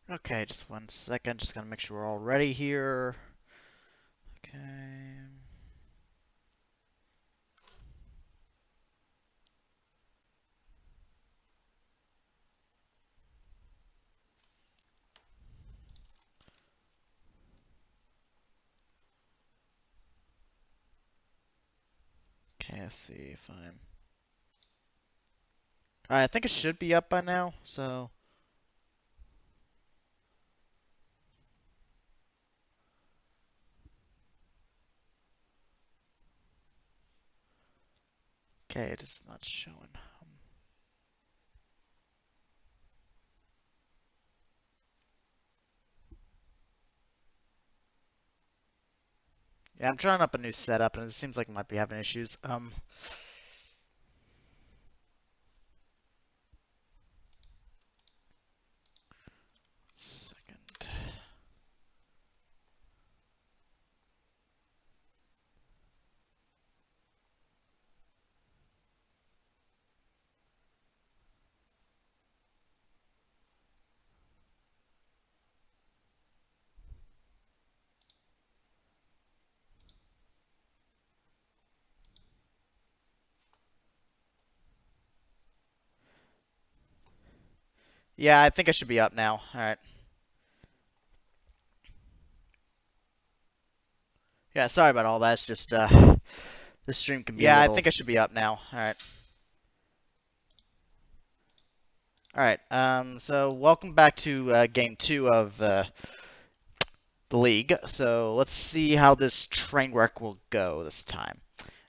Okay, just 1 second. Just gotta make sure we're all ready here. Okay. Okay, let's see if I'm. Alright, I think it should be up by now, so. Okay, it is not showing. Yeah, I'm trying up a new setup and it seems like it might be having issues. Second. Yeah, I think I should be up now. Alright. Yeah, sorry about all that. It's just, the stream can be a little. Yeah, I think I should be up now. Alright. Alright, so welcome back to game 2 of the league. So let's see how this train wreck will go this time.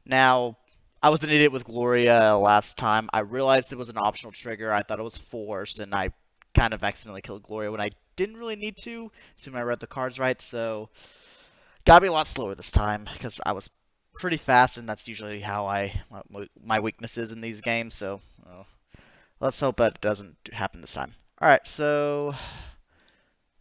Now, I was an idiot with Gloria last time. I realized it was an optional trigger. I thought it was forced, and I kind of accidentally killed Gloria when I didn't really need to, assuming I read the cards right. So, gotta be a lot slower this time because I was pretty fast, and that's usually how my weakness is in these games. So, let's hope that doesn't happen this time. All right, so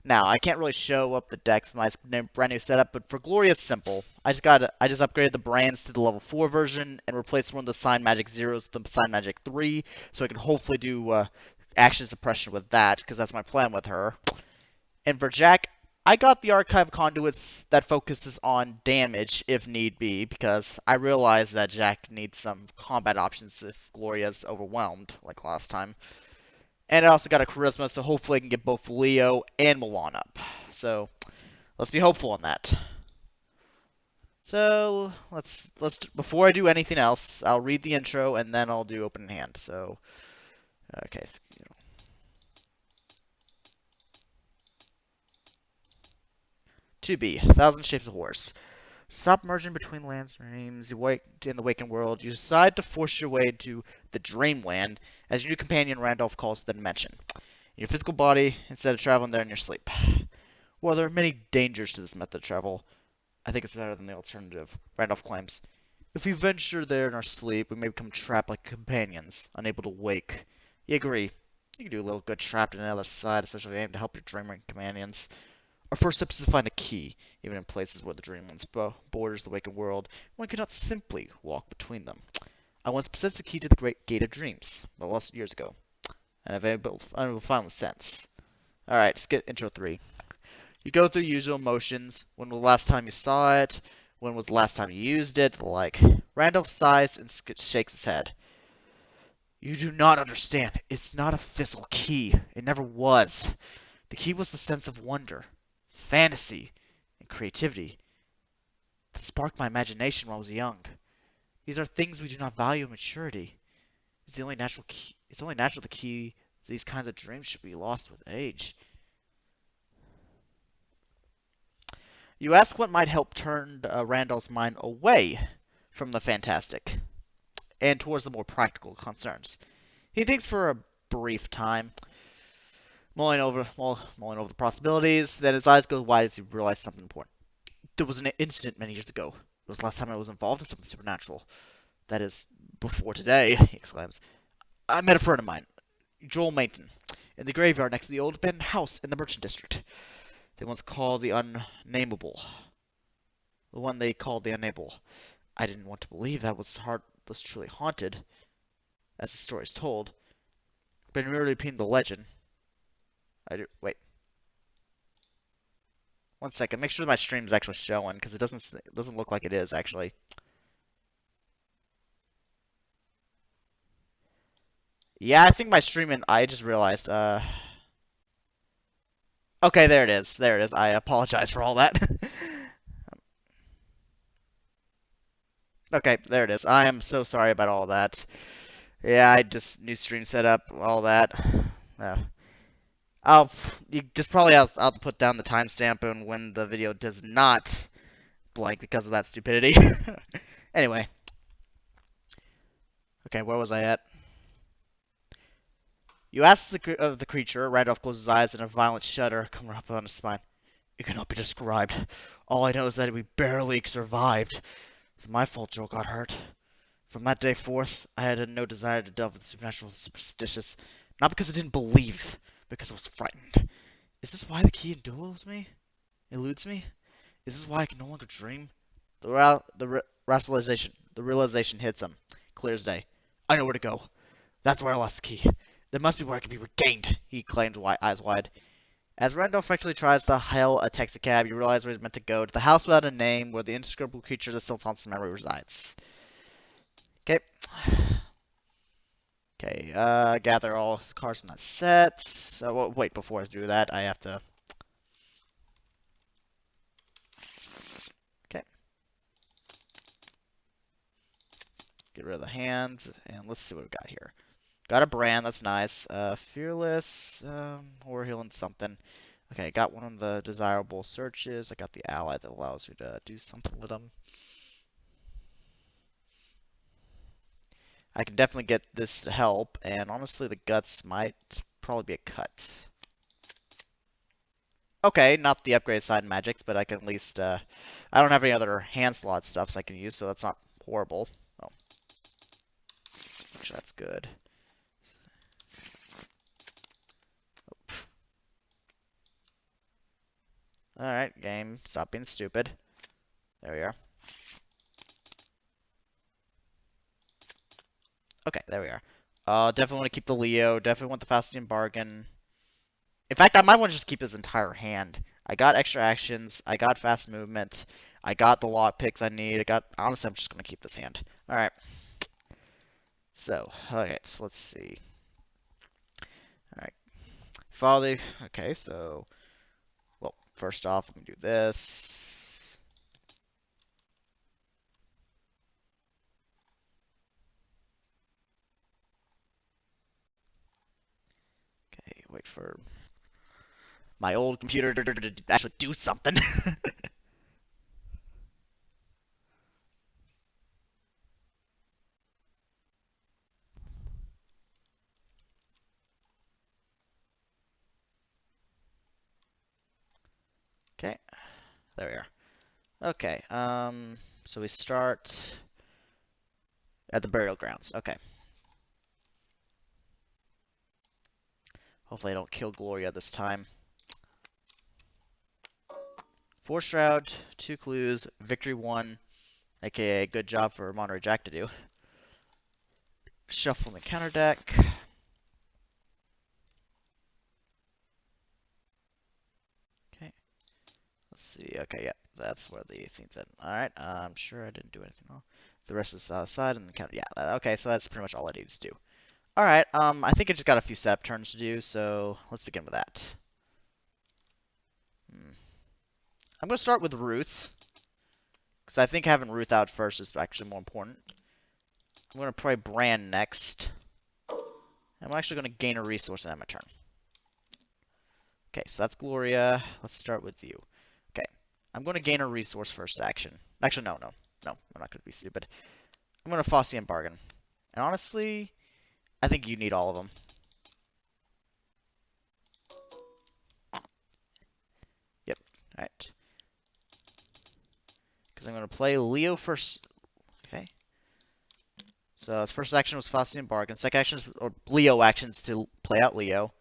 now, I can't really show up the decks with my brand new setup, but for Gloria, it's simple. I just upgraded the brands to the level 4 version and replaced one of the Sign Magic Zeros with the Sign Magic 3, so I can hopefully do action suppression with that, because that's my plan with her. And for Jack, I got the Archive Conduits that focuses on damage if need be, because I realize that Jack needs some combat options if Gloria's overwhelmed, like last time. And I also got a Charisma, so hopefully I can get both Leo and Milan up. So let's be hopeful on that. So let's before I do anything else, I'll read the intro and then I'll do open hand. So okay. To be 1,000 Shapes of Horse. Stop merging between lands dreams. You wake in the waking world. You decide to force your way into the Dreamland as your new companion Randolph calls the dimension. In your physical body instead of traveling there in your sleep. While there are many dangers to this method of travel, I think it's better than the alternative, Randolph claims. If we venture there in our sleep, we may become trapped like companions, unable to wake. You agree. You can do a little good trapped on the other side, especially if you aim to help your dreaming companions. Our first step is to find a key, even in places where the dreamlands borders the waking world. One cannot simply walk between them. I once possessed the key to the Great Gate of Dreams, but lost it years ago, and I've able to find since. Alright, let's get intro 3. You go through usual motions. When was the last time you saw it? When was the last time you used it? Like, Randolph sighs and shakes his head. You do not understand. It's not a physical key. It never was. The key was the sense of wonder, fantasy, and creativity that sparked my imagination when I was young. These are things we do not value in maturity. It's the only natural key. It's only natural the key. These kinds of dreams should be lost with age. You ask what might help turn Randall's mind away from the fantastic and towards the more practical concerns. He thinks for a brief time, mulling over the possibilities. Then his eyes go wide as he realizes something important. There was an incident many years ago. It was the last time I was involved in something supernatural. That is, before today, he exclaims. I met a friend of mine, Joel Mayton, in the graveyard next to the old abandoned house in the Merchant District. They once called the unnameable. The one they called the unnameable. I didn't want to believe that was truly haunted, as the story is told, but in merely repeating the legend. Wait. One second. Make sure my stream's actually showing, because it doesn't look like it is actually. Yeah, I think my streaming. I just realized. Okay, there it is. There it is. I apologize for all that. Okay, there it is. I am so sorry about all that. Yeah, I just new stream setup, all that. Uh, I'll you just probably I'll put down the timestamp and when the video does not blank because of that stupidity. Anyway, okay, where was I at? You ask of the creature. Randolph closes his eyes and a violent shudder comes up on his spine. It cannot be described. All I know is that we barely survived. It's my fault Joel got hurt. From that day forth, I had no desire to delve into supernatural superstitious. Not because I didn't believe, because I was frightened. Is this why the key eludes me? Eludes me? Is this why I can no longer dream? The realization hits him. Clear as day. I know where to go. That's where I lost the key. There must be where it can be regained, he exclaimed, eyes wide. As Randolph actually tries to hail a taxicab, you realize where he's meant to go, to the house without a name, where the indescribable creature that still haunts his memory resides. Okay. Okay, gather all cards in that set. Well, wait, before I do that, I have to... Okay. Get rid of the hands, and let's see what we got here. Got a brand, that's nice. Fearless, horror healing something. Okay, got one of the desirable searches. I got the ally that allows you to do something with them. I can definitely get this to help, and honestly, the guts might probably be a cut. Okay, not the upgrade side magics, but I can at least, I don't have any other hand slot stuffs I can use, so that's not horrible. Oh. Actually, that's good. Alright, game, stop being stupid. There we are. Okay, there we are. Definitely want to keep the Leo, definitely want the Faustian Bargain. In fact, I might want to just keep this entire hand. I got extra actions, I got fast movement, I got the lock picks I need, honestly, I'm just going to keep this hand. Alright. So, okay, so let's see. Alright. Follow okay, so, well, first off, let me do this. Okay, wait for my old computer to actually do something. Okay, there we are. Okay, so we start at the burial grounds. Okay. Hopefully I don't kill Gloria this time. 4 Shroud, 2 Clues, Victory 1, aka good job for Monterey Jack to do. Shuffle the counter deck. Okay. Let's see. Okay, yeah, that's where the thing's at. Alright, I'm sure I didn't do anything wrong. The rest is outside and the counter. Yeah, okay, so that's pretty much all I need to do. Alright, I think I just got a few setup turns to do, so let's begin with that. I'm going to start with Ruth, because I think having Ruth out first is actually more important. I'm going to play Brand next. I'm actually going to gain a resource and my turn. Okay, so that's Gloria. Let's start with you. Okay, I'm going to gain a resource first action. Actually, no, I'm not going to be stupid. I'm going to Faustian Bargain. And honestly, I think you need all of them. Yep, alright. Because I'm going to play Leo first. Okay. So his first action was Faustian Bargain. Second action is Leo actions to play out Leo.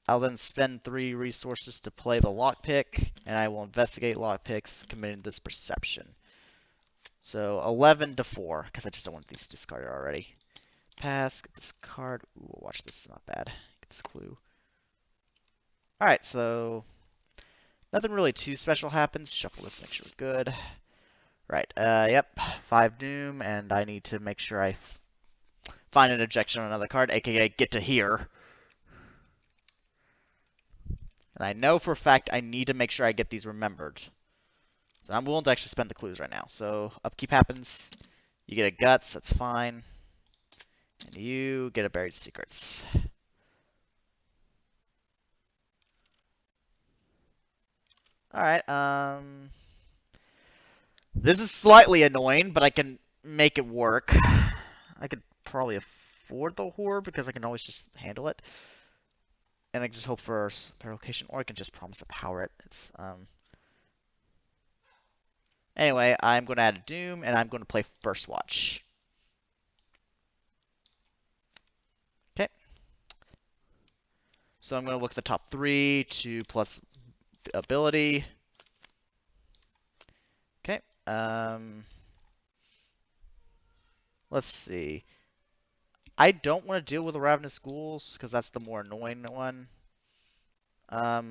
I'll then spend 3 resources to play the lockpick, and I will investigate lockpicks committing this perception. So 11 to 4, because I just don't want these discarded already. Pass, get this card. Ooh, watch this, is not bad. Get this clue. Alright, so Nothing really too special happens. Shuffle this, make sure we're good. Right, yep, 5 Doom, and I need to make sure I find an objection on another card, aka get to here. And I know for a fact I need to make sure I get these remembered. So I'm willing to actually spend the clues right now. So upkeep happens, you get a Guts, that's fine. And you get a Buried Secrets. Alright, this is slightly annoying, but I can make it work. I could probably afford the Horror because I can always just handle it. And I can just hope for a location, or I can just promise to power it. Anyway, I'm going to add a Doom, and I'm going to play First Watch. Okay. So I'm going to look at the top 3, 2 plus ability. Okay. Let's see. I don't want to deal with the Ravenous Ghouls, because that's the more annoying one.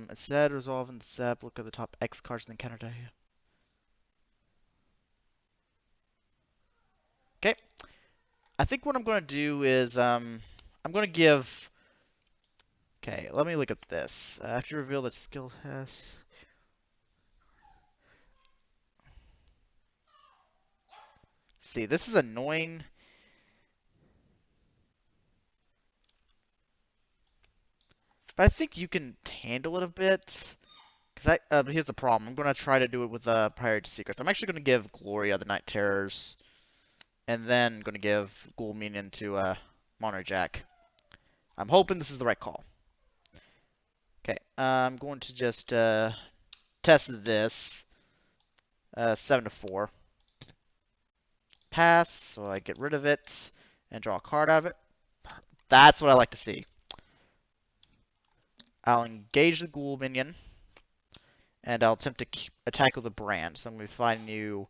Instead, resolve in the SEP, look at the top X cards in the counter die. Okay. I think what I'm going to do is, I'm going to give... Okay, let me look at this. After you reveal that skill has... See, this is annoying. But I think you can handle it a bit. Because here's the problem. I'm going to try to do it with Priority Secrets. I'm actually going to give Gloria the Night Terrors. And then going to give Ghoul Minion to Monterey Jack. I'm hoping this is the right call. Okay, I'm going to just test this. 7 to 4. Pass, so I get rid of it and draw a card out of it. That's what I like to see. I'll engage the Ghoul Minion. And I'll attempt to attack with a brand. So I'm going to be fighting you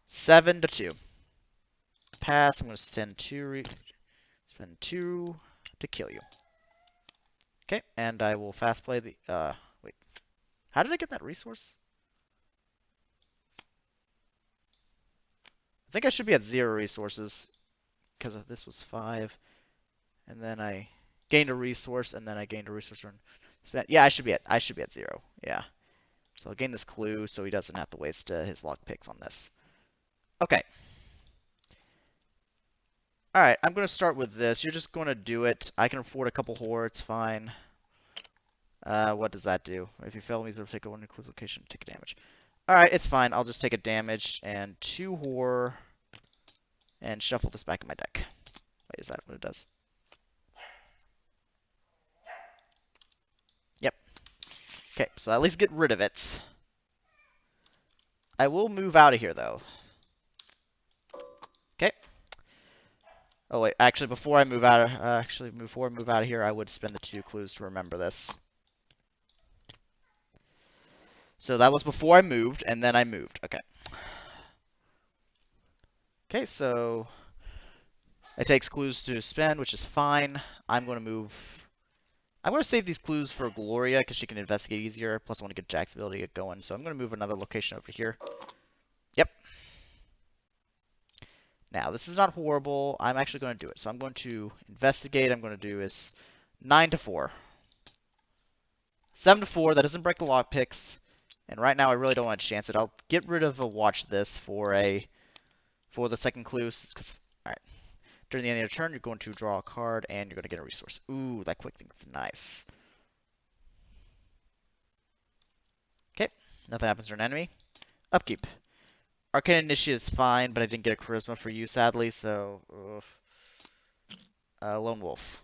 7 to 2. Pass. I'm going to spend 2 to kill you. Okay, and I will fast play the. Wait. How did I get that resource? I think I should be at 0 resources because this was 5, and then I gained a resource, and then I gained a resource. Yeah, I should be at 0. Yeah. So I'll gain this clue so he doesn't have to waste his lock picks on this. Okay. Alright, I'm going to start with this. You're just going to do it. I can afford a couple horror, it's fine. What does that do? If you fail me, or take one clues location, take a damage. Alright, it's fine. I'll just take a damage and 2 horror and shuffle this back in my deck. Wait, is that what it does? Yep. Okay, so at least get rid of it. I will move out of here, though. Okay. Oh, wait. Actually, before I move out of here, I would spend the 2 clues to remember this. So that was before I moved, and then I moved. Okay. Okay, so it takes clues to spend, which is fine. I'm going to save these clues for Gloria, because she can investigate easier. Plus, I want to get Jack's ability to get going. So I'm going to move another location over here. Yep. Now, this is not horrible. I'm actually going to do it. So I'm going to investigate. I'm going to do is 9 to 4. 7 to 4. That doesn't break the lock picks. And right now, I really don't want to chance it. I'll get rid of a watch this for the second clue. Alright. During the end of your turn, you're going to draw a card, and you're going to get a resource. Ooh, that quick thing's nice. Okay. Nothing happens to an enemy. Upkeep. Arcane Initiate is fine, but I didn't get a Charisma for you, sadly, so... Lone Wolf.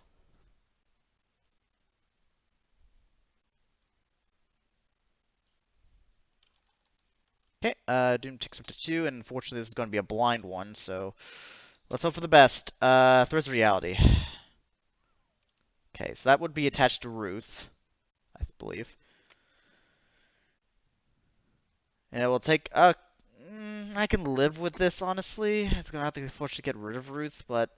Okay, Doom ticks up to 2, and unfortunately this is going to be a blind one, so... Let's hope for the best. Threads of Reality. Okay, so that would be attached to Ruth, I believe. And it will take... I can live with this, honestly. It's going to have to force to get rid of Ruth, but...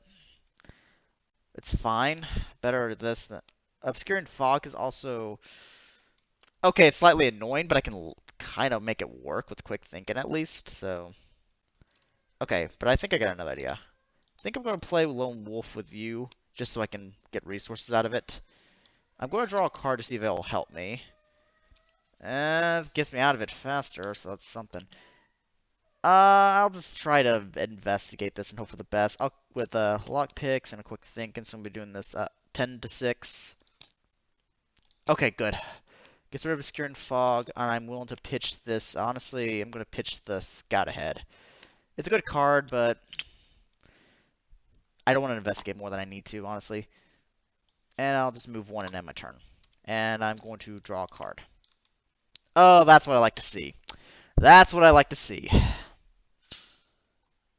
It's fine. Better this than... Obscuring Fog is also... Okay, it's slightly annoying, but I can kind of make it work with quick thinking at least, so... Okay, but I think I got another idea. I think I'm going to play Lone Wolf with you, just so I can get resources out of it. I'm going to draw a card to see if it'll help me. And it gets me out of it faster, so that's something. I'll just try to investigate this and hope for the best. I'll with lock picks and a quick think, and so I'm gonna be doing this 10 to 6. Okay, good. Gets rid of obscuring fog, and I'm willing to pitch this. Honestly, I'm gonna pitch the scout ahead. It's a good card, but I don't want to investigate more than I need to, honestly. And I'll just move one and end my turn. And I'm going to draw a card. Oh, that's what I like to see. That's what I like to see.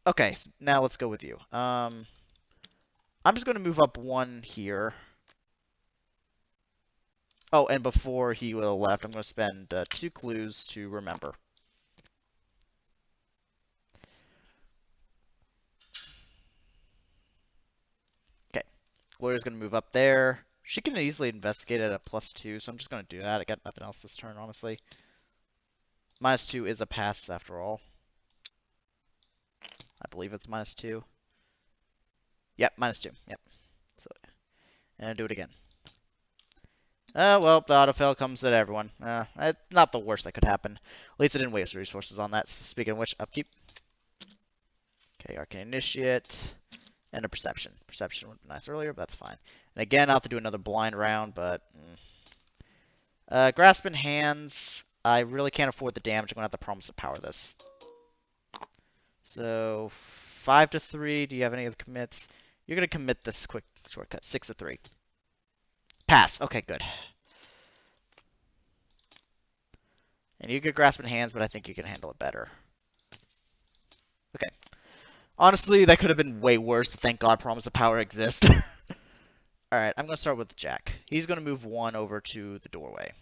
Okay, so now let's go with you. I'm just going to move up one here. Oh, and before he would have left, I'm going to spend 2 clues to remember. Okay, Gloria's going to move up there. She can easily investigate at a +2, so I'm just going to do that. I got nothing else this turn, honestly. -2 is a pass, after all. I believe it's -2. Yep, -2. Yep. So, and I do it again. Well, the autofill comes at everyone. Not the worst that could happen. At least I didn't waste resources on that. So speaking of which, upkeep. Okay, Arcane Initiate. And a Perception. Perception would be nice earlier, but that's fine. And again, I'll have to do another blind round, but... Grasp in Hands. I really can't afford the damage. I'm going to have to promise to power this. So, 5 to 3. Do you have any other commits? You're going to commit this quick shortcut. 6 to 3. Pass. Okay, good. And you get Grasp in Hands, but I think you can handle it better. Okay. Honestly, that could have been way worse, but thank God Promise of Power exists. Alright, I'm going to start with Jack. He's going to move 1 over to the doorway.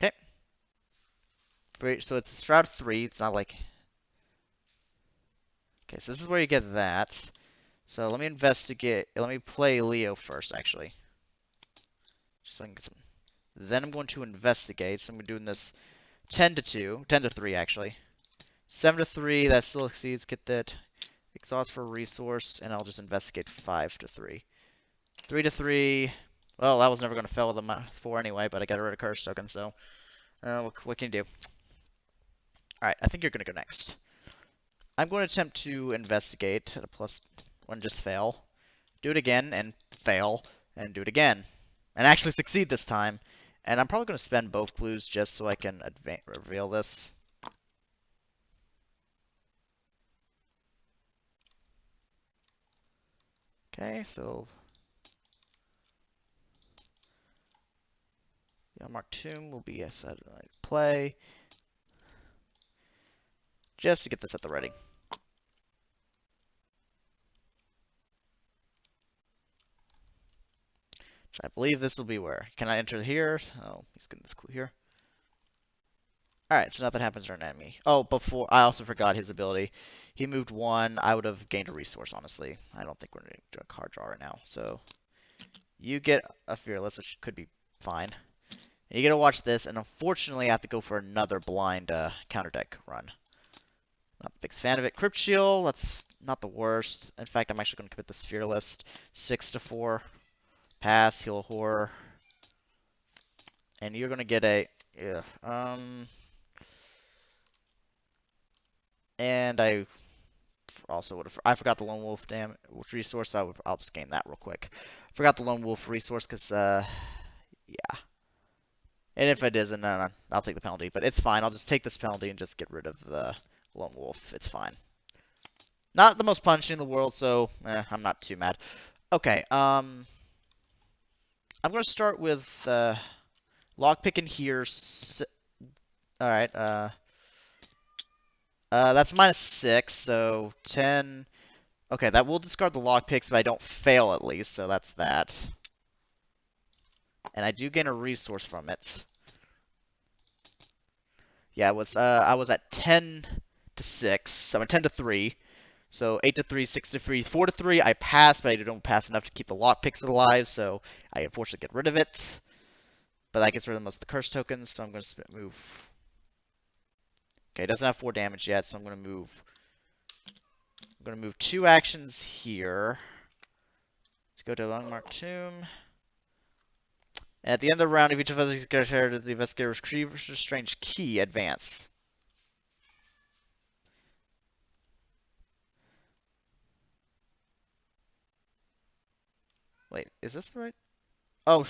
Okay. So it's Shroud 3. It's not like... Okay, so this is where you get that. So let me investigate. Let me play Leo first, actually. Just so I can get some... Then I'm going to investigate. So I'm doing this 10 to 2. 10 to 3, actually. 7 to 3, that still exceeds. Get that. Exhaust for a resource, and I'll just investigate 5 to 3. 3 to 3. Well, that was never going to fail with a 4 anyway, but I got rid of Curse Token, so... what can you do? Alright, I think you're going to go next. I'm going to attempt to investigate at a +1, just fail. Do it again, and fail, and do it again. And actually succeed this time. And I'm probably going to spend both clues just so I can reveal this. Okay, so... Yeah, Mark Tomb will be a satellite play. Just to get this at the ready. I believe this will be where. Can I enter here? Oh, he's getting this clue here. Alright, so nothing happens to an enemy. Oh, before, I also forgot his ability. He moved 1. I would have gained a resource, honestly. I don't think we're going to do a card draw right now. So, you get a Fearless, which could be fine. And you get to watch this, and unfortunately I have to go for another blind counter deck run. Not the biggest fan of it. Crypt Shield, that's not the worst. In fact, I'm actually going to commit this Fearless. 6 to 4. Pass, heal horror. And you're going to get a... Yeah, and I also would have... I forgot the Lone Wolf resource. I'll just gain that real quick. Forgot the Lone Wolf resource because, yeah. And if it isn't, I'll take the penalty. But it's fine. I'll just take this penalty and just get rid of the Lone Wolf. It's fine. Not the most punishing in the world, so I'm not too mad. Okay, I'm going to start with lockpicking here. Alright, that's -6, so 10. Okay, that will discard the lockpicks, but I don't fail at least, so that's that. And I do gain a resource from it. Yeah, I was at 10 to 6, so I'm at 10 to 3. So 8 to 3, 6 to 3, 4 to 3. I pass, but I don't pass enough to keep the lockpicks alive, so I unfortunately get rid of it. But that gets rid of most of the curse tokens, so I'm going to move. Okay, it doesn't have 4 damage yet, so I'm going to move. I'm going to move 2 actions here. Let's go to Landmark Tomb. And at the end of the round, if each of us is the investigator's strange key, advance. Wait, is this the right? Oh,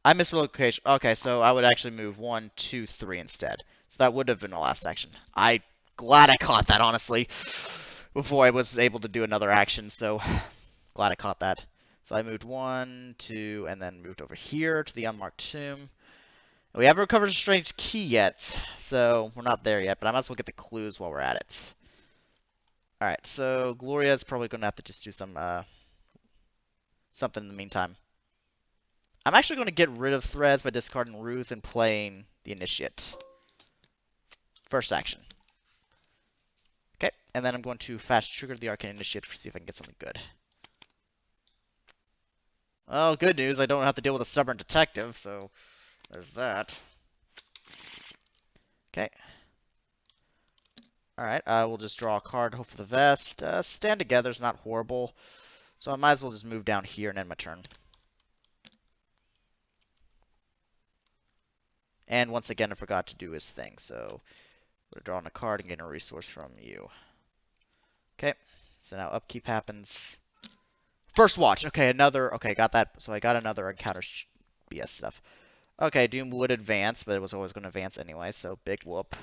I missed location. Okay, so I would actually move 1, 2, 3 instead. So that would have been the last action. Glad I caught that, honestly, before I was able to do another action. So glad I caught that. So I moved 1, 2, and then moved over here to the unmarked tomb. We haven't recovered a strange key yet, so we're not there yet. But I might as well get the clues while we're at it. All right, so Gloria is probably going to have to just do some something in the meantime. I'm actually going to get rid of threads by discarding Ruth and playing the Initiate. First action. Okay, and then I'm going to fast trigger the Arcane Initiate to see if I can get something good. Well, good news, I don't have to deal with a stubborn detective, so there's that. Okay. Alright, I will just draw a card, hope for the best. Stand Together is not horrible, so I might as well just move down here and end my turn. And once again, I forgot to do his thing, so we're drawing a card and getting a resource from you. Okay, so now upkeep happens. First watch. Okay, another. Okay, got that. So I got another encounter BS stuff. Okay, Doom would advance, but it was always going to advance anyway, so big whoop.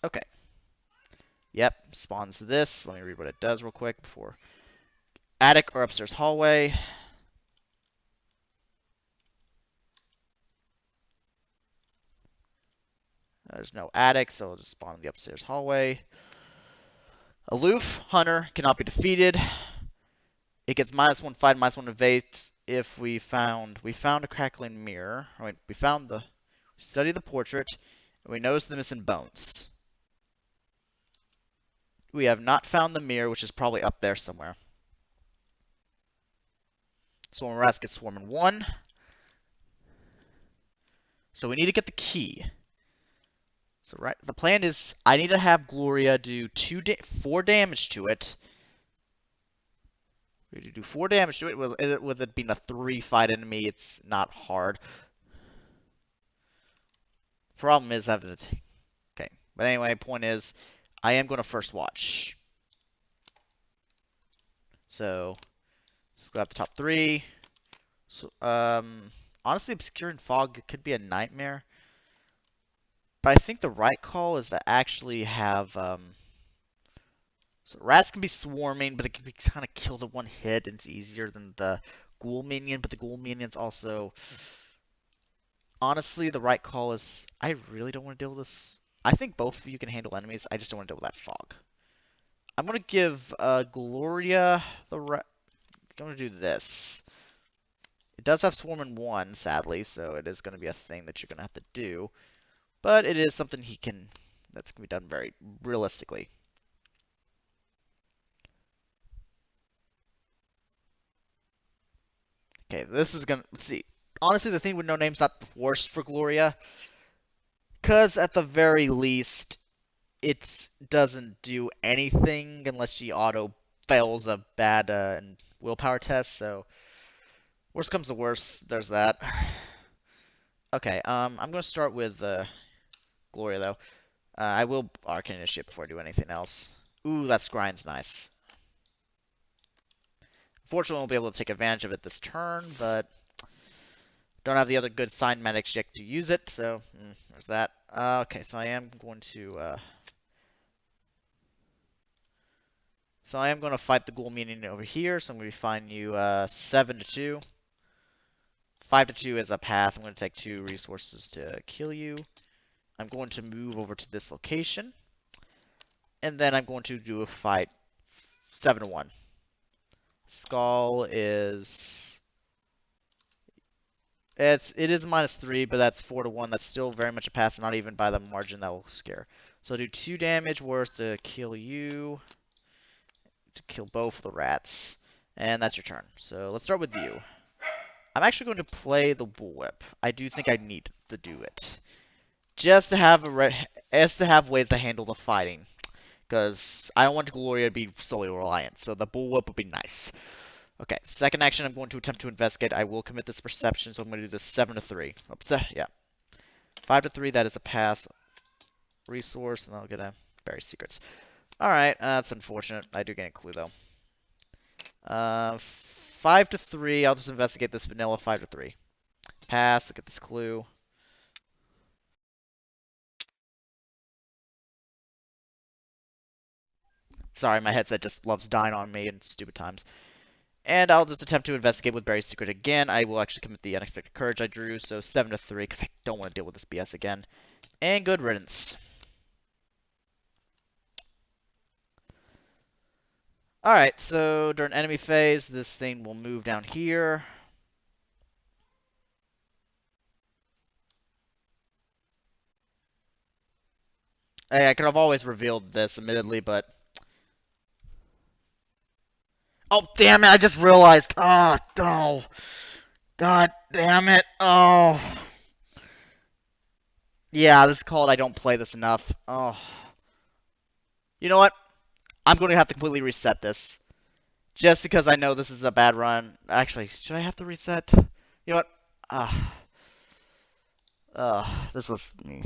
Okay. Yep, spawns this. Let me read what it does real quick before. Attic or upstairs hallway. There's no attic, so it'll just spawn in the upstairs hallway. Aloof, Hunter, cannot be defeated. It gets -1 fight, -1 evade if we found a crackling mirror. Right, we studied the portrait, and we noticed the missing bones. We have not found the mirror, which is probably up there somewhere. Swarm Rats gets Swarming 1. So we need to get the key. So right, the plan is I need to have Gloria do 4 damage to it. We need to do 4 damage to it. With it being a 3 fight enemy, it's not hard. Problem is having to. Okay, but anyway, point is, I am going to first watch. So let's go up the top 3. So honestly, Obscuring Fog could be a nightmare. But I think the right call is to actually have so rats can be swarming, but they can be kind of killed in 1 hit, and it's easier than the ghoul minion. But the ghoul minion's also, honestly, the right call is I really don't want to deal with this. I think both of you can handle enemies. I just don't want to deal with that fog. I'm gonna give Gloria the I'm gonna do this. It does have Swarming 1, sadly, so it is gonna be a thing that you're gonna have to do. But it is something that's gonna be done very realistically. Okay, this is gonna see. Honestly, the thing with no name's not the worst for Gloria, cause at the very least, it doesn't do anything unless she auto fails a bad willpower test. So, worst comes to worst, there's that. Okay, I'm gonna start with Gloria though. I will Arcane Initiate before I do anything else. Ooh, that scrying's nice. Unfortunately, I won't be able to take advantage of it this turn, but don't have the other good sign medics yet to use it, so there's that. Okay, so I am going to fight the ghoul minion over here. So I'm going to be fighting you 7 to 2. 5 to 2 is a pass. I'm going to take 2 resources to kill you. I'm going to move over to this location, and then I'm going to do a fight 7 to 1. Skull is It is -3, but that's 4-1. That's still very much a pass, not even by the margin that will scare. So I'll do 2 damage worth to kill you, to kill both of the rats, and that's your turn. So let's start with you. I'm actually going to play the bullwhip. I do think I need to do it, just to have ways to handle the fighting, because I don't want Gloria to be solely reliant. So the bullwhip would be nice. Okay, second action, I'm going to attempt to investigate. I will commit this perception, so I'm going to do this 7-3. Oops, yeah. 5-3, that is a pass. Resource, and I'll get a bury secrets. Alright, that's unfortunate. I do get a clue, though. 5-3, I'll just investigate this vanilla 5-3. Pass, look at this clue. Sorry, my headset just loves dying on me in stupid times. And I'll just attempt to investigate with Bury Secret again. I will actually commit the unexpected courage I drew, so 7-3, because I don't want to deal with this BS again. And good riddance. Alright, so during enemy phase, this thing will move down here. Hey, I could have always revealed this, admittedly, but... Oh, damn it, I just realized! Oh, no! God damn it! Oh! Yeah, this is called I don't play this enough. Oh. You know what? I'm going to have to completely reset this. Just because I know this is a bad run. Actually, should I have to reset? You know what? This was me.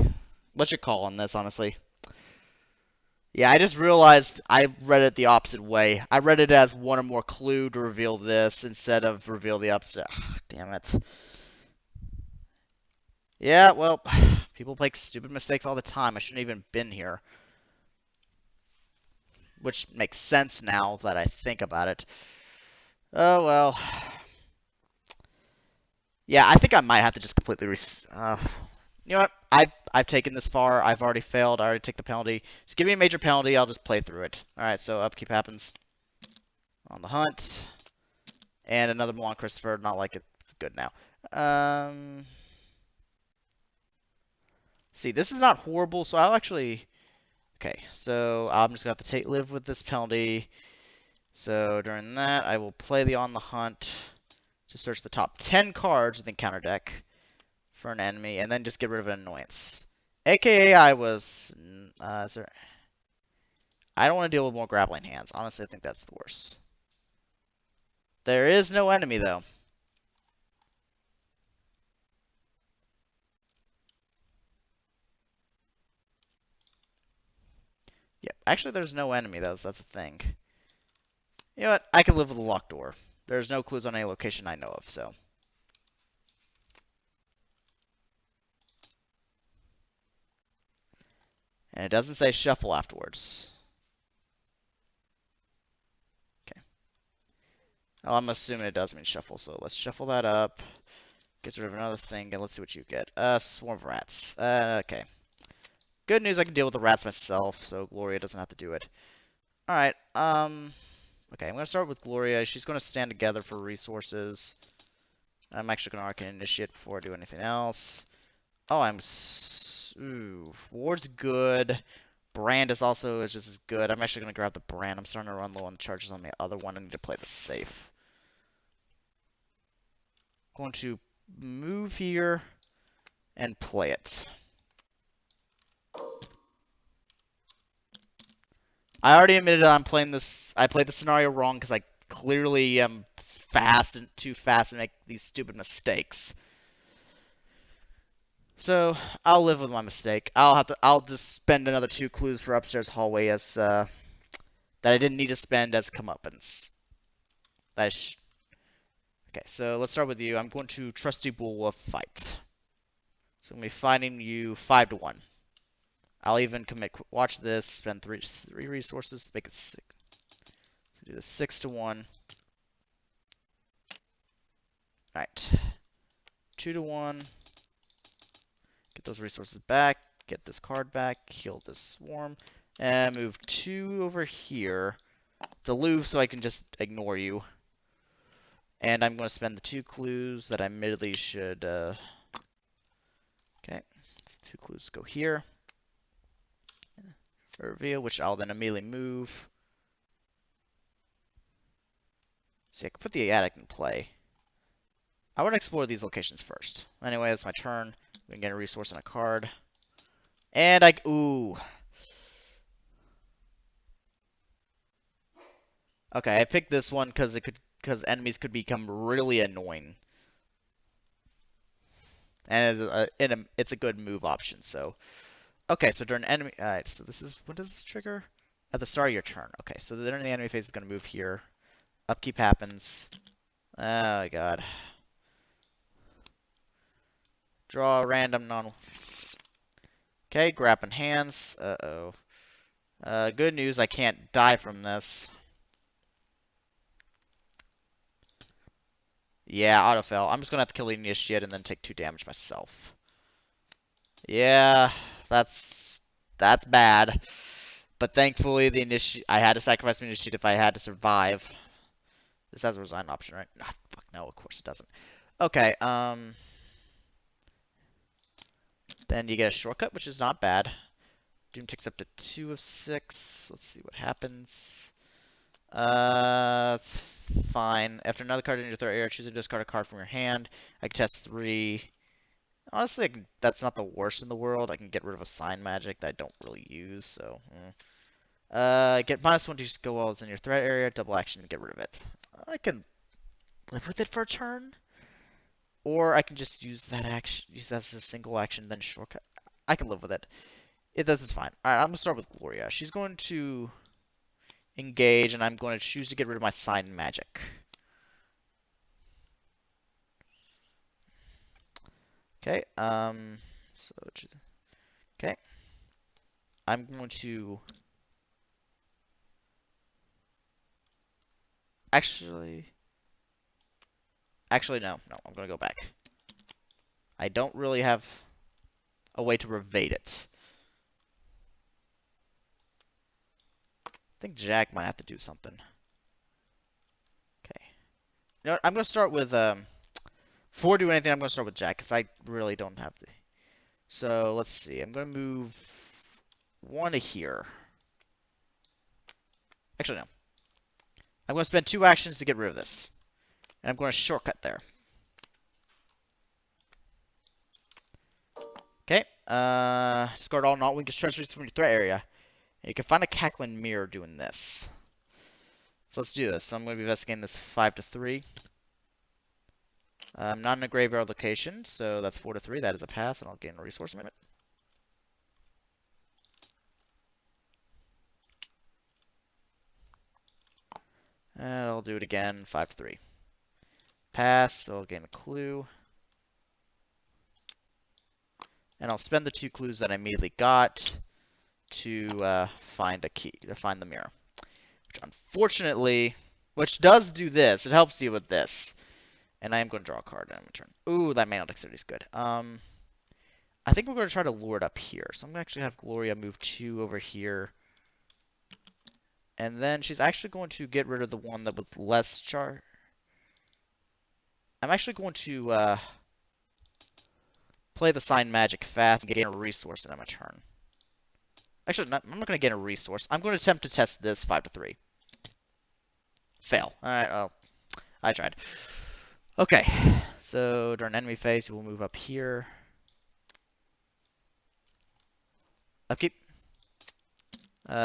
What's your call on this, honestly? Yeah, I just realized I read it the opposite way. I read it as one or more clue to reveal this instead of reveal the opposite. Damn it. Yeah, well, people make stupid mistakes all the time. I shouldn't even been here. Which makes sense now that I think about it. Oh, well. Yeah, I think I might have to just completely you know what? I've taken this far. I've already failed. I already take the penalty. Just give me a major penalty. I'll just play through it. All right, so upkeep happens. On the hunt. And another Milan Christopher. Not like it's good now. See, this is not horrible, so I'll actually... Okay, so I'm just going to have to live with this penalty. So during that, I will play the On the Hunt to search the top 10 cards within counter deck for an enemy, and then just get rid of an annoyance. AKA, I was... I don't want to deal with more grappling hands. Honestly, I think that's the worst. There is no enemy, though. Yep, actually, there's no enemy. That's the thing. You know what? I can live with a locked door. There's no clues on any location I know of, so... And it doesn't say shuffle afterwards. Okay. Oh, I'm assuming it does mean shuffle, so let's shuffle that up. Get rid of another thing, and let's see what you get. Swarm of rats. Okay. Good news, I can deal with the rats myself, so Gloria doesn't have to do it. Alright, okay, I'm gonna start with Gloria. She's gonna stand together for resources. I'm actually gonna Arcane Initiate before I do anything else. Oh, ooh, Ward's good. Brand is also just as good. I'm actually gonna grab the Brand. I'm starting to run low on charges on the other one. I need to play this safe. Going to move here and play it. I already admitted I'm playing this. I played the scenario wrong because I clearly am too fast to make these stupid mistakes. So I'll live with my mistake. I'll just spend another 2 clues for upstairs hallway as that I didn't need to spend as comeuppance. Okay, so let's start with you. I'm going to Trusty Bullwolf fight. So I'm going to be fighting you 5-1. I'll even commit. Watch this. Spend three resources to make it 6. So do this 6-1. Alright. 2-1. Get those resources back. Get this card back. Kill this swarm. And move 2 over here. It's aloof, so I can just ignore you. And I'm going to spend the 2 clues that I admittedly should... Okay. 2 clues go here. Reveal, which I'll then immediately move. See, I can put the attic in play. I want to explore these locations first. Anyway, that's my turn. We can get a resource and a card. And ooh. Okay, I picked this one because enemies could become really annoying. And it's a good move option, so. Okay, so during enemy, alright, so when does this trigger? At the start of your turn. Okay, so during the enemy phase is going to move here. Upkeep happens. Oh my god. Draw a random non... Okay, grabbing hands. Uh-oh. Good news, I can't die from this. Yeah, auto-fail. I'm just gonna have to kill the initiate and then take 2 damage myself. Yeah, that's bad. But thankfully, I had to sacrifice my initiate if I had to survive. This has a resign option, right? Ah, fuck no, of course it doesn't. Okay, then you get a shortcut, which is not bad. Doom takes up to 2 of 6. Let's see what happens. It's fine. After another card in your threat area, choose to discard a card from your hand. I can test 3. Honestly, that's not the worst in the world. I can get rid of a sign magic that I don't really use, so... Get -1 to skill while it's in your threat area. Double action to get rid of it. I can live with it for a turn. Or I can just use that as a single action, then shortcut. I can live with it. This is fine. Alright, I'm going to start with Gloria. She's going to engage, and I'm going to choose to get rid of my sign magic. Okay, okay. I'm going to... Actually, no, I'm going to go back. I don't really have a way to evade it. I think Jack might have to do something. Okay. You know what? I'm going to start with, before doing anything, I'm going to start with Jack, because I really don't have the... So, let's see. I'm going to move 1 to here. Actually, no. I'm going to spend 2 actions to get rid of this. And I'm going to shortcut there. Okay. Discard all not-weakest treasures from your threat area. And you can find a Cackling Mirror doing this. So let's do this. So I'm going to be investigating this 5 to 3. I'm not in a graveyard location, so that's 4 to 3. That is a pass, and I'll gain a resource limit. And I'll do it again, 5 to 3. Pass, so I'll gain a clue. And I'll spend the 2 clues that I immediately got to find a key, to find the mirror. Which unfortunately, which does do this. It helps you with this. And I am going to draw a card in my turn. Ooh, that mana dexterity is good. I think we're going to try to lure it up here. So I'm going to actually have Gloria move 2 over here. And then she's actually going to get rid of the one that with less charge. I'm actually going to play the sign magic fast and gain a resource in my turn. Actually, I'm not going to gain a resource. I'm going to attempt to test this 5 to 3. Fail. Alright, well, I tried. Okay, so during enemy phase, we'll move up here. Upkeep.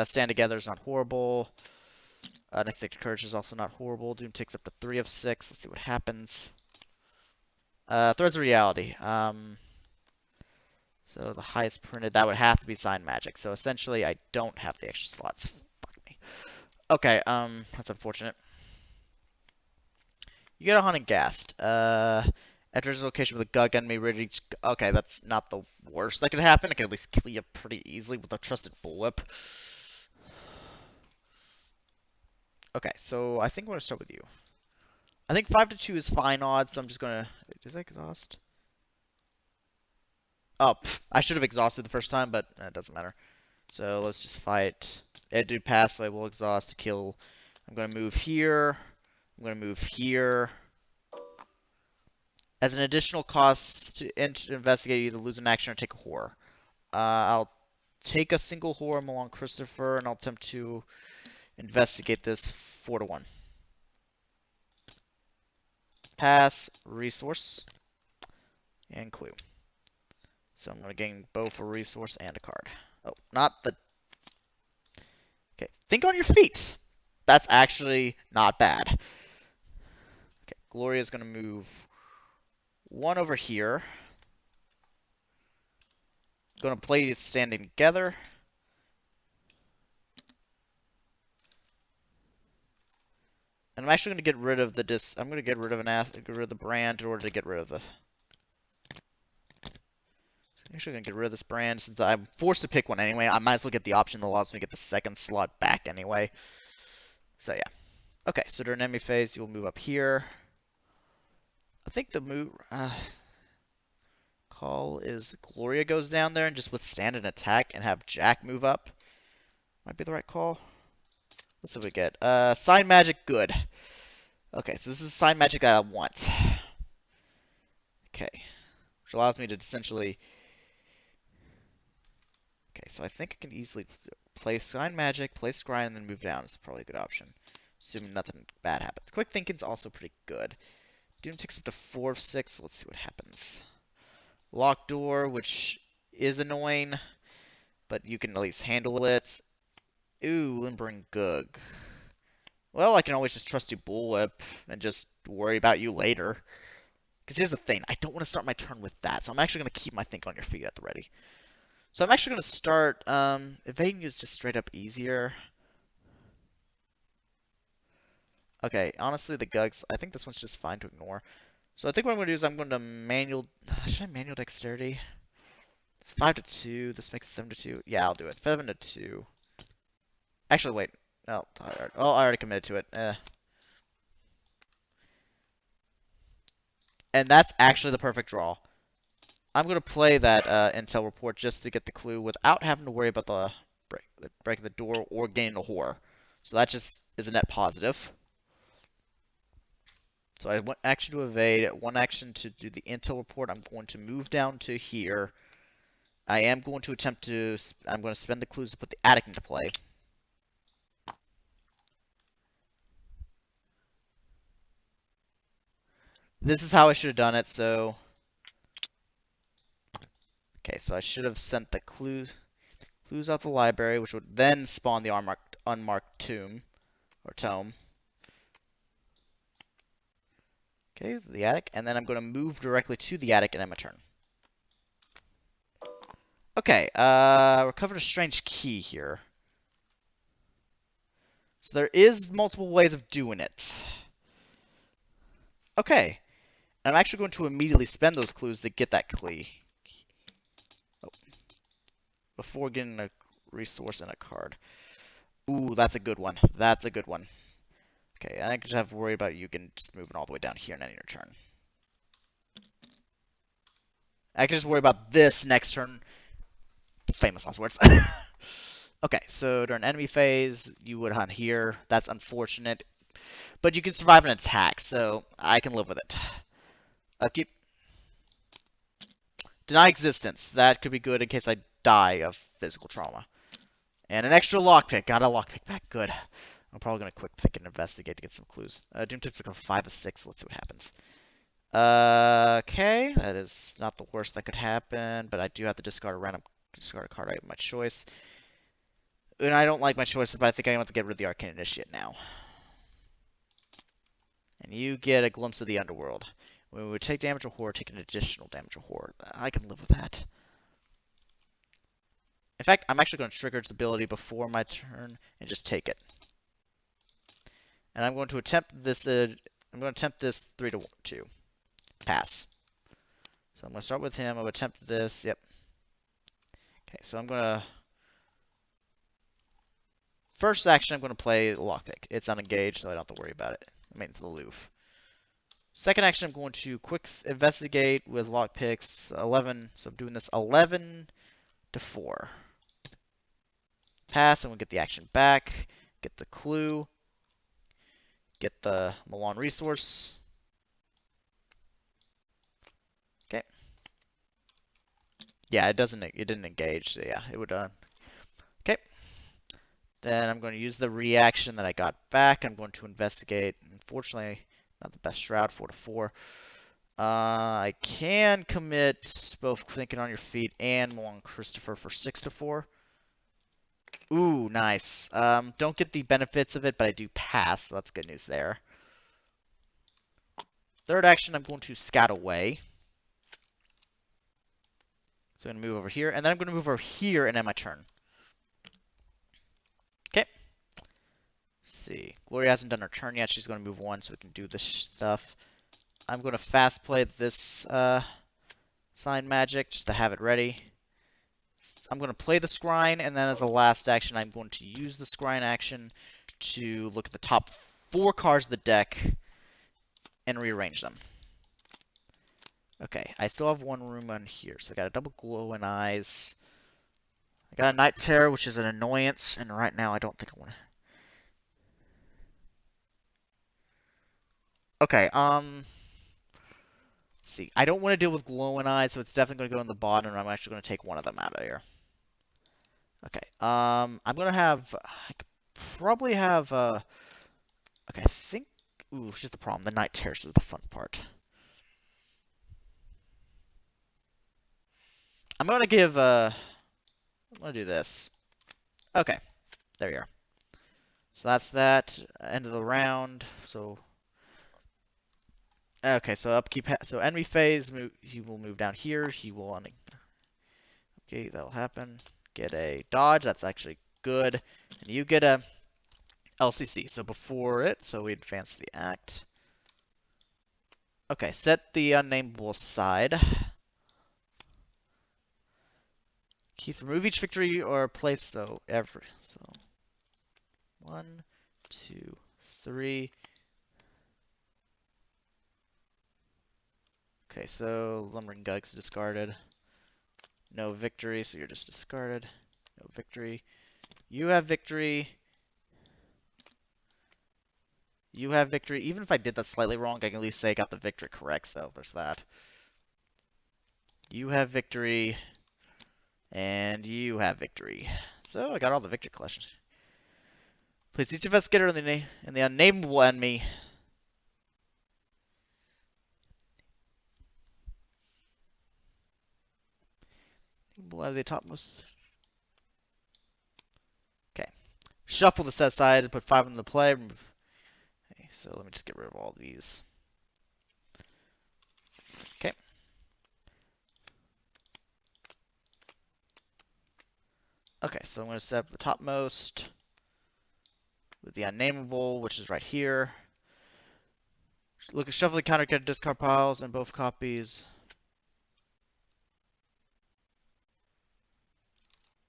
Stand together is not horrible. Next Sacred Courage is also not horrible. Doom takes up to 3 of 6. Let's see what happens. Threads of Reality. So the highest printed, that would have to be Sign Magic. So essentially, I don't have the extra slots. Fuck me. Okay, that's unfortunate. You get a Haunted Ghast. Enters a location with a Gug enemy ready to... Okay, that's not the worst that could happen. I can at least kill you pretty easily with a Trusted Bullwhip. Okay, so I think I'm going to start with you. I think 5 to 2 is fine odds, so I'm just going to... Does that exhaust? Oh, I should have exhausted the first time, but it doesn't matter. So let's just fight. It do pass, so I will exhaust to kill. I'm going to move here. I'm going to move here. As an additional cost to investigate, you either lose an action or take a horror. I'll take a single horror along Christopher, and I'll attempt to investigate this 4 to 1. Pass, resource, and clue. So I'm going to gain both a resource and a card. Oh, not the... Okay, think on your feet. That's actually not bad. Okay, Gloria's going to move 1 over here. Going to play it standing together. And I'm actually going to get rid of the I'm going to get rid of the brand in order to get rid of the... I'm actually going to get rid of this brand since I'm forced to pick one anyway. I might as well get the option that allows me to get the second slot back anyway. So yeah. Okay, so during enemy phase, you'll move up here. I think the move call is Gloria goes down there and just withstand an attack and have Jack move up. Might be the right call. Let's see what we get. Sign magic, good. Okay, so this is sign magic that I want. Okay, which allows me to essentially... Okay, so I think I can easily play sign magic, play scry, and then move down. It's probably a good option, assuming nothing bad happens. Quick thinking's also pretty good. Doom ticks up to 4 of 6. Let's see what happens. Locked door, which is annoying, but you can at least handle it. Ooh, Limbering Goog. Well, I can always just trust you Bullwhip and just worry about you later. Because here's the thing, I don't want to start my turn with that, so I'm actually going to keep my think on your feet at the ready. So I'm actually going to start, evading is just straight up easier. Okay, honestly, the Gugs, I think this one's just fine to ignore. So I think what I'm going to do is I'm going to manual, should I manual dexterity? It's 5 to 2, this makes it 7 to 2. Yeah, I'll do it, 7 to 2. Actually, wait, no, I already committed to it. And that's actually the perfect draw. I'm going to play that intel report just to get the clue without having to worry about the breaking the door or gaining a horror. So that just is a net positive. So I want action to evade, 1 action to do the intel report. I'm going to move down to here. I am going to attempt to... I'm going to spend the clues to put the attic into play. This is how I should have done it, so... Okay, so I should have sent the clues out the library, which would then spawn the unmarked tomb, or tome. Okay, the attic, and then I'm going to move directly to the attic and end my turn. Okay, recovered a strange key here. So there is multiple ways of doing it. Okay, and I'm actually going to immediately spend those clues to get that key. Oh. Before getting a resource and a card. Ooh, that's a good one. That's a good one. Okay, I just have to worry about you just moving all the way down here and ending your turn. I can just worry about this next turn. Famous last words. Okay, so during enemy phase, you would hunt here. That's unfortunate. But you can survive an attack, so I can live with it. Upkeep. Deny existence. That could be good in case I die of physical trauma. And an extra lockpick. Got a lockpick back. Good. I'm probably going to quick think and investigate to get some clues. Doom tips go 5 of 6. Let's see what happens. Okay. That is not the worst that could happen, but I do have to discard a card item of my choice. And I don't like my choices, but I think I want to get rid of the Arcane Initiate now. And you get a glimpse of the underworld. When we would take damage or horror, take an additional damage or horror. I can live with that. In fact, I'm actually going to trigger its ability before my turn and just take it. And I'm going to attempt this. 3 to 2. Pass. So I'm going to start with him. I'll attempt this. Yep. Okay, so I'm going to... First action, I'm going to play lockpick. It's unengaged, so I don't have to worry about it. I mean, it's aloof. Second action, I'm going to quick investigate with lockpicks 11. So I'm doing this 11 to 4. Pass, and we'll get the action back. Get the clue. Get the Milan resource. Yeah, it doesn't. It didn't engage. So yeah, it would. Okay. Then I'm going to use the reaction that I got back. I'm going to investigate. Unfortunately, not the best shroud. 4-4. I can commit both thinking on your feet and Malone Christopher for 6-4. Ooh, nice. Don't get the benefits of it, but I do pass, so that's good news there. Third action, I'm going to scout away. So I'm going to move over here, and then I'm going to move over here and end my turn. Okay. Let's see. Gloria hasn't done her turn yet. She's going to move one, so we can do this stuff. I'm going to fast play this sign magic just to have it ready. I'm going to play the scrying, and then as a last action, I'm going to use the scrying action to look at the top 4 cards of the deck and rearrange them. Okay, I still have one room on here, so I got a double glowing eyes. I got a Night Terror, which is an annoyance, and right now I don't think I want to. Okay, see, I don't want to deal with glowing eyes, so it's definitely going to go in the bottom, and I'm actually going to take one of them out of here. Okay, I'm going to have, I could probably have, okay, I think, ooh, here's the problem, the Night Terrors is the fun part. I'm going to give, I'm going to do this. Okay, there you are. So that's that, end of the round, so... Okay, so upkeep, so enemy phase, he will move down here, he will, okay, that'll happen. Get a dodge, that's actually good, and you get a LCC, so before it, so we advance the act. Okay, set the unnameable aside. Keith, remove each victory or place, so 1, 2, 3. Okay, so Lumbering Gug's discarded. No victory, so you're just discarded. No victory. You have victory. You have victory. Even if I did that slightly wrong, I can at least say I got the victory correct, so there's that. You have victory. And you have victory. So I got all the victory collections. Place each investigator in the unnameable enemy. Below the topmost. Okay. Shuffle the set aside and put 5 into play. Okay, so let me just get rid of all these. Okay. Okay, so I'm going to set up the topmost with the unnameable, which is right here. Look at shuffle the counter discard piles and both copies.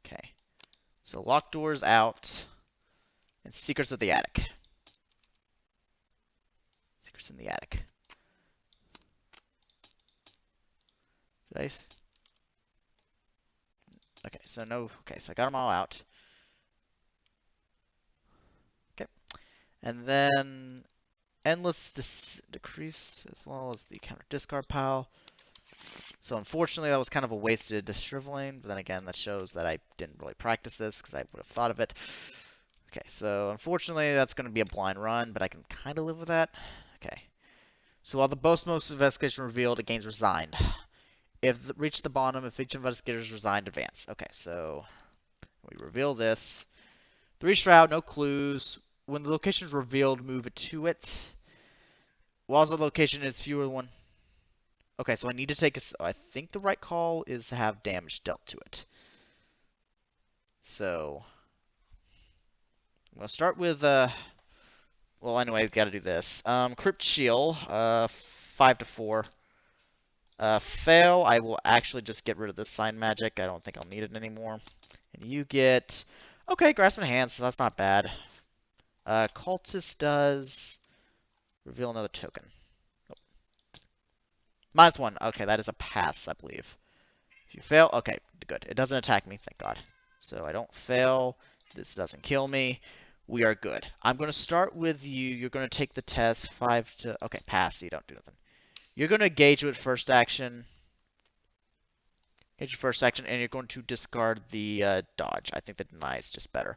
Okay. So locked doors out. And Secrets of the Attic. Secrets in the Attic. Did okay, so no. Okay, so I got them all out. Okay. And then endless decrease as well as the counter discard pile. So unfortunately, that was kind of a wasted shriveling, but then again, that shows that I didn't really practice this because I would have thought of it. Okay, so unfortunately, that's going to be a blind run, but I can kind of live with that. Okay. So while the most investigation revealed, it gains resigned. If reach the bottom, if each investigator is resigned, advance. Okay, so we reveal this. 3 shroud, no clues. When the location is revealed, move it to it. While the location is fewer than 1. Okay, so I need to take a... I think the right call is to have damage dealt to it. So... I'm going to start with... well, anyway, I've got to do this. Crypt Shield, 5-4. Fail, I will actually just get rid of this sign magic. I don't think I'll need it anymore. And you get... Okay, Grasp in Hands, so that's not bad. Cultist does... Reveal another token. Nope. -1. Okay, that is a pass, I believe. If you fail... Okay, good. It doesn't attack me, thank God. So I don't fail. This doesn't kill me. We are good. I'm going to start with you. You're going to take the test. 5 to... Okay, pass, so you don't do nothing. You're going to engage with first action. Hit your first action, and you're going to discard the dodge. I think the deny is just better.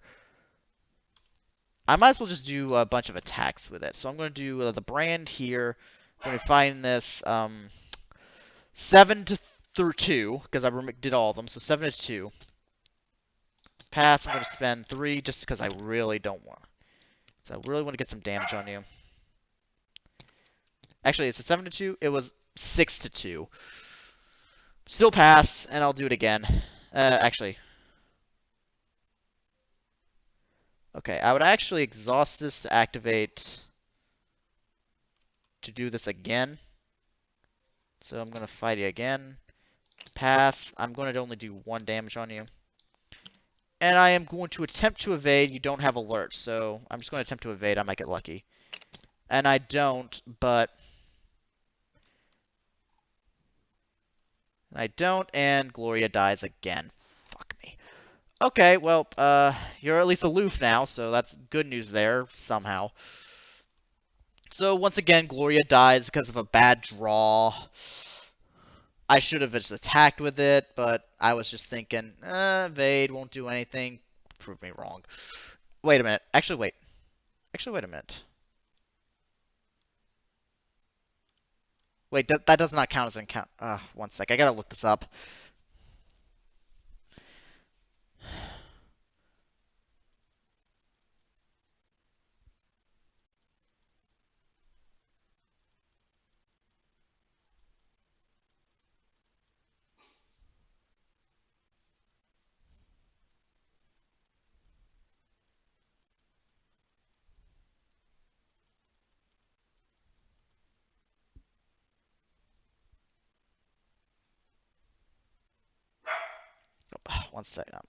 I might as well just do a bunch of attacks with it. So I'm going to do the brand here. I'm going to find this 7 through 2, because I did all of them. So 7 to 2. Pass, I'm going to spend 3 just because I really don't want. So I really want to get some damage on you. Actually, it's a 7 to 2. It was 6 to 2. Still pass, and I'll do it again. Actually. Okay, I would actually exhaust this to activate to do this again. So I'm going to fight you again. Pass. I'm going to only do 1 damage on you. And I am going to attempt to evade. You don't have alert, so I'm just going to attempt to evade. I might get lucky. And I don't, but... and Gloria dies again. Fuck me. Okay, well, you're at least aloof now, so that's good news there, somehow. So, once again, Gloria dies because of a bad draw. I should have just attacked with it, but I was just thinking, evade won't do anything. Prove me wrong. Wait a minute. Actually, wait. Wait a minute. Wait, that does not count as an encounter. 1 sec. I gotta look this up. Oh, 1 second.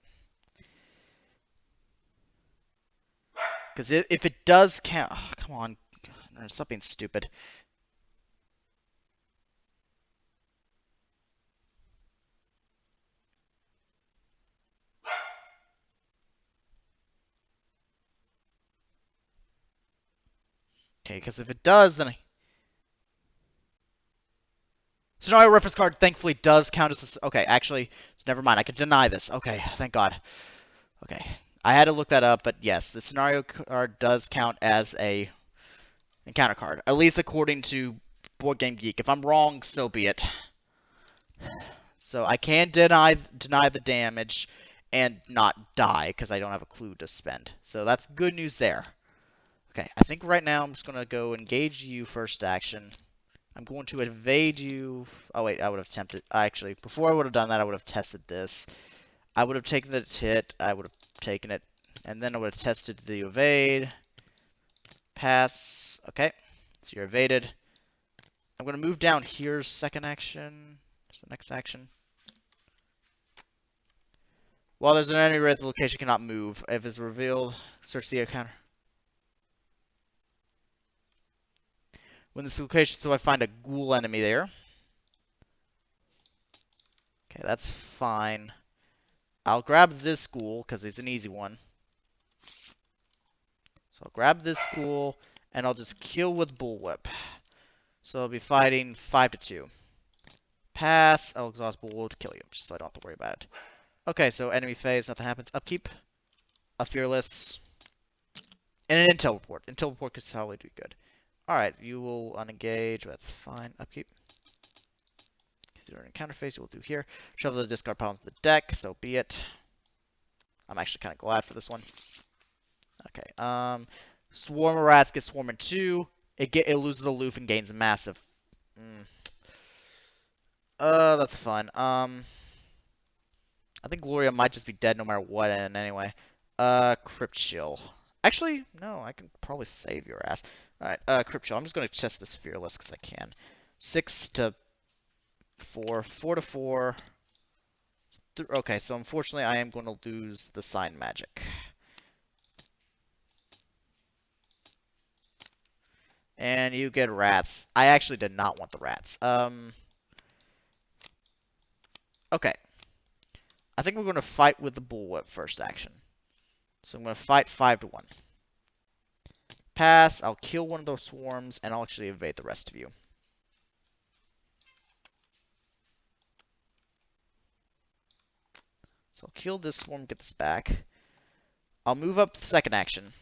Because if it does count... Oh, come on. Stop being stupid. Okay, because if it does, then Scenario reference card thankfully does count as a... Okay, actually, so never mind. I can deny this. Okay, thank God. Okay. I had to look that up, but yes, the scenario card does count as a encounter card. At least according to Board Game Geek. If I'm wrong, so be it. So I can deny the damage and not die, because I don't have a clue to spend. So that's good news there. Okay, I think right now I'm just going to go engage you first action. I'm going to evade you. Oh, wait, I would have attempted. Actually, before I would have done that, I would have tested this. I would have taken the hit. I would have taken it. And then I would have tested the evade. Pass. Okay, so you're evaded. I'm going to move down here, second action. So next action. While there's an enemy right, the location cannot move. If it's revealed, search the encounter. When this location, so I find a ghoul enemy there. Okay, that's fine. I'll grab this ghoul, because it's an easy one. So I'll grab this ghoul, and I'll just kill with Bullwhip. So I'll be fighting 5 to 2. Pass, I'll exhaust Bullwhip to kill you, just so I don't have to worry about it. Okay, so enemy phase, nothing happens. Upkeep, a Fearless, and an Intel Report. Intel Report could probably do good. Alright, you will unengage, that's fine. Upkeep. Consider an encounter phase, you will do here. Shovel the discard pile into the deck, so be it. I'm actually kind of glad for this one. Okay, Swarm of Rats gets swarming 2. It loses aloof and gains massive. That's fun. I think Gloria might just be dead no matter what, and anyway. Crypt Chill. Actually, no, I can probably save your ass. Alright, Crypt Chill. I'm just gonna test this Fearless because I can. 6 to 4. 4 to 4. Okay, so unfortunately I am going to lose the Sign Magic. And you get rats. I actually did not want the rats. Okay. I think we're going to fight with the Bullwhip first action. So I'm going to fight 5 to 1. Pass. I'll kill one of those swarms, and I'll actually evade the rest of you. So I'll kill this swarm, get this back. I'll move up the second action.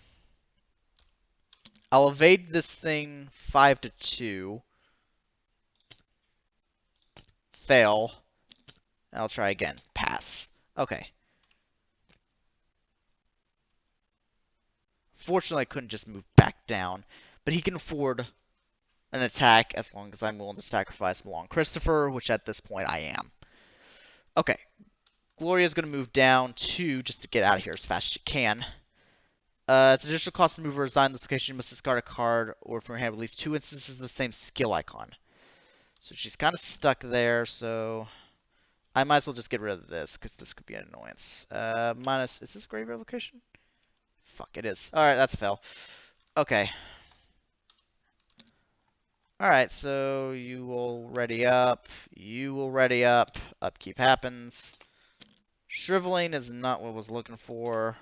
I'll evade this thing 5 to 2. Fail. I'll try again. Pass. Okay. Fortunately, I couldn't just move back down, but he can afford an attack as long as I'm willing to sacrifice Milan Christopher, which at this point I am. Okay. Gloria's going to move down 2 just to get out of here as fast as she can. It's an additional cost to move or resign this location. You must discard a card or from your hand at least 2 instances of the same skill icon. So she's kind of stuck there, so I might as well just get rid of this because this could be an annoyance. Minus, is this graveyard location? Fuck, it is. Alright, that's a fail. Okay. Alright, so you will ready up. You will ready up. Upkeep happens. Shriveling is not what I was looking for.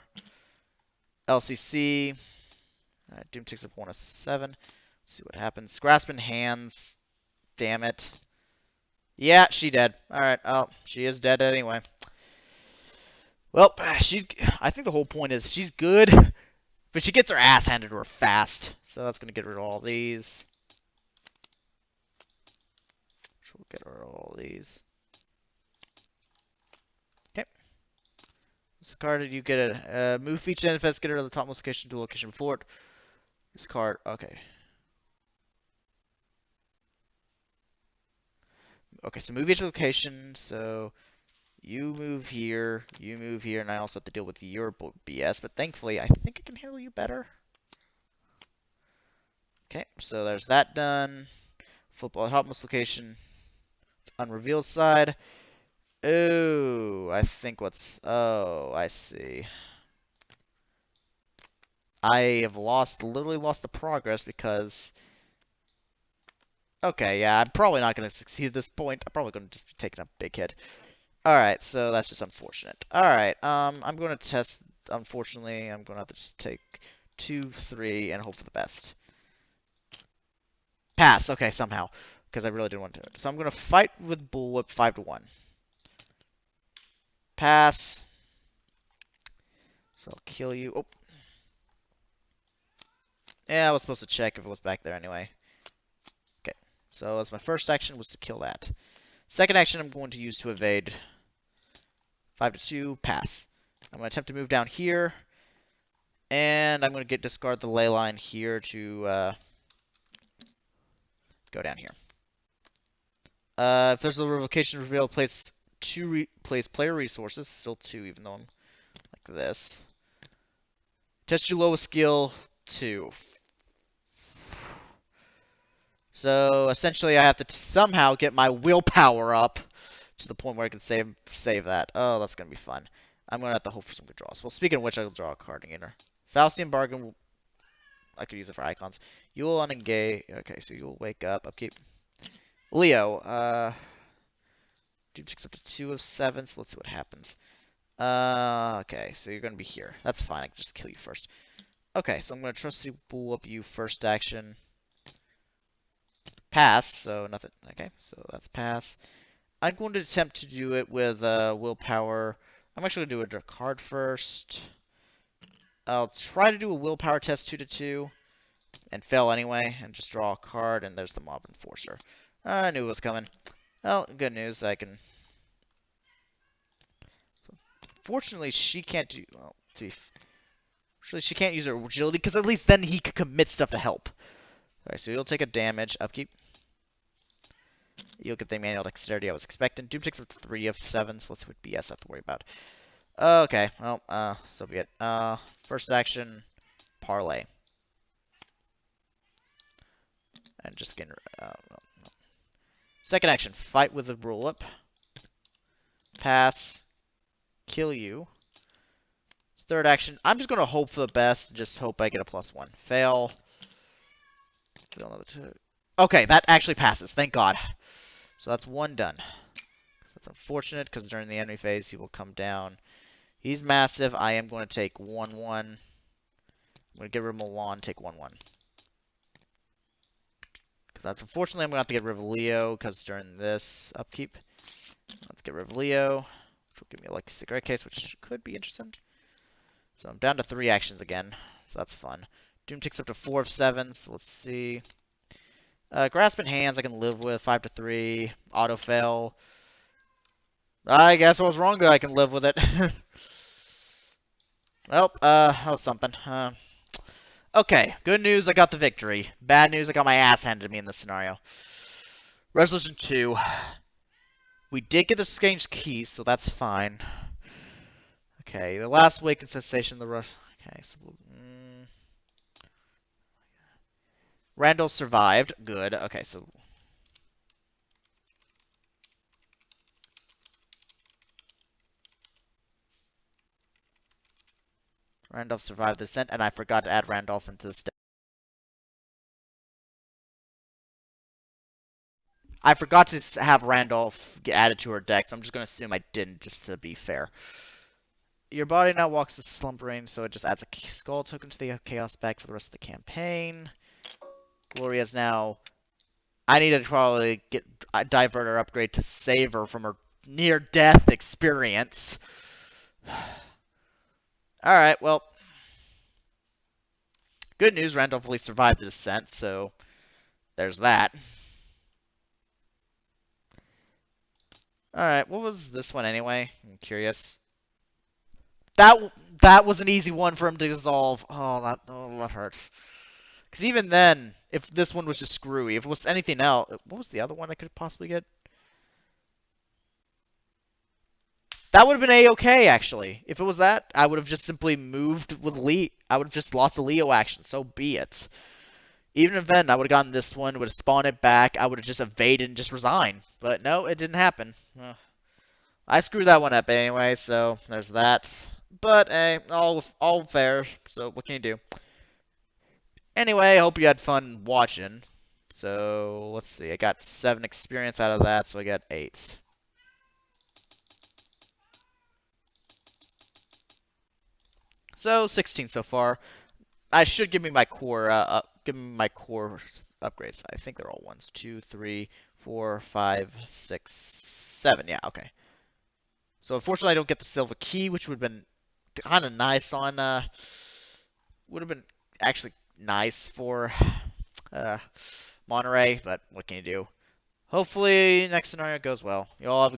LCC. Alright, Doom takes up 1 of 7. Let's see what happens. Grasping Hands. Damn it. Yeah, she dead. Alright, oh, she is dead anyway. Well, I think the whole point is she's good, but she gets her ass handed to her fast. So that's going to get rid of all these. We'll get rid of all these. Okay. Discarded, you get a move feature manifest, get rid of the topmost location to the location before it. Discard, okay. Okay, so move each location, so you move here, and I also have to deal with your BS, but thankfully I think I can handle you better. Okay, so there's that done. Football topmost location. Unrevealed side. Oh, I think what's... Oh, I see. I have literally lost the progress because... Okay, yeah, I'm probably not going to succeed at this point. I'm probably going to just be taking a big hit. Alright, so that's just unfortunate. Alright, I'm going to test... Unfortunately, I'm going to have to just take 2, 3, and hope for the best. Pass, okay, somehow. Because I really didn't want to do it. So I'm going to fight with Bullwhip 5 to 1. Pass. So I'll kill you. Oh. Yeah, I was supposed to check if it was back there anyway. Okay. So as my first action was to kill that. Second action I'm going to use to evade. 5 to 2. Pass. I'm going to attempt to move down here. And I'm going to discard the ley line here to go down here. If there's a revocation reveal, place player resources. Still 2, even though I'm like this. Test your lowest skill, 2. So essentially, I have to somehow get my willpower up to the point where I can save that. Oh, that's gonna be fun. I'm gonna have to hope for some good draws. Well, speaking of which, I'll draw a card again. Faustian Bargain. I could use it for icons. You will unengage. Okay, so you'll wake up. Upkeep. Leo. Doom takes up to 2 of 7. So let's see what happens. Okay, so you're gonna be here. That's fine. I can just kill you first. Okay, so I'm gonna trust you, pull up you first action. Pass, so nothing. Okay, so that's pass. I'm going to attempt to do it with willpower. I'm actually going to do a card first. I'll try to do a willpower test 2 to 2 and fail anyway and just draw a card, and there's the Mob Enforcer. I knew it was coming. Well, good news, I can... So, fortunately, she can't do... Well, actually, she can't use her agility, because at least then he could commit stuff to help. Alright, so you'll take a damage. Upkeep. You'll get the manual dexterity I was expecting. Doom takes up 3 of 7, so let's see what BS I have to worry about. Okay, well, so be it. First action, parlay. And just getting... Second action, fight with the roll-up. Pass. Kill you. Third action, I'm just going to hope for the best. Just hope I get a +1. Fail. Fail another 2. Okay, that actually passes. Thank God. So that's 1 done. That's unfortunate, because during the enemy phase, he will come down. He's massive. I am going to take 1-1. I'm going to get rid of Milan, take 1-1. Because that's unfortunately, I'm going to have to get rid of Leo, because during this upkeep. Let's get rid of Leo. which will give me a Lucky Cigarette Case, which could be interesting. So I'm down to 3 actions again, so that's fun. Doom ticks up to 4 of 7, so let's see. Grasp in Hands I can live with, 5 to 3. Auto Fail. I guess I was wrong, but I can live with it. Well, that was something. Okay, good news, I got the victory. Bad news, I got my ass handed to me in this scenario. Resolution 2. We did get the Strange Key, so that's fine. Okay, the last awakened sensation, the rush. Okay, so. Randall survived. Good. Okay, so. Randolph survived the descent, and I forgot to add Randolph into the step. I forgot to have Randolph get added to her deck, so I'm just going to assume I didn't, just to be fair. Your body now walks the slumbering, so it just adds a skull token to the chaos bag for the rest of the campaign. Gloria's now. I need to probably get a diverter upgrade to save her from her near-death experience. Alright, well. Good news, Randolph at least survived the descent, so there's that. Alright, what was this one anyway? I'm curious. That was an easy one for him to dissolve. Oh, that hurts. Because even then, if this one was just screwy, if it was anything else, what was the other one I could possibly get? That would have been A-okay, actually. If it was that, I would have just simply moved with Lee. I would have just lost a Leo action, so be it. Even if then, I would have gotten this one, would have spawned it back, I would have just evaded and just resigned. But no, it didn't happen. I screwed that one up anyway, so there's that. But, hey, all fair, so what can you do? Anyway, I hope you had fun watching. So, let's see, I got 7 experience out of that, so I got 8. So, 16 so far. I should give me my core, upgrades. I think they're all 1s. 2, 3, 4, 5, 6, 7. Yeah, okay. So, unfortunately, I don't get the silver key, which would have been kind of nice on, would have been actually nice for, Monterey, but what can you do? Hopefully, next scenario goes well. You all have a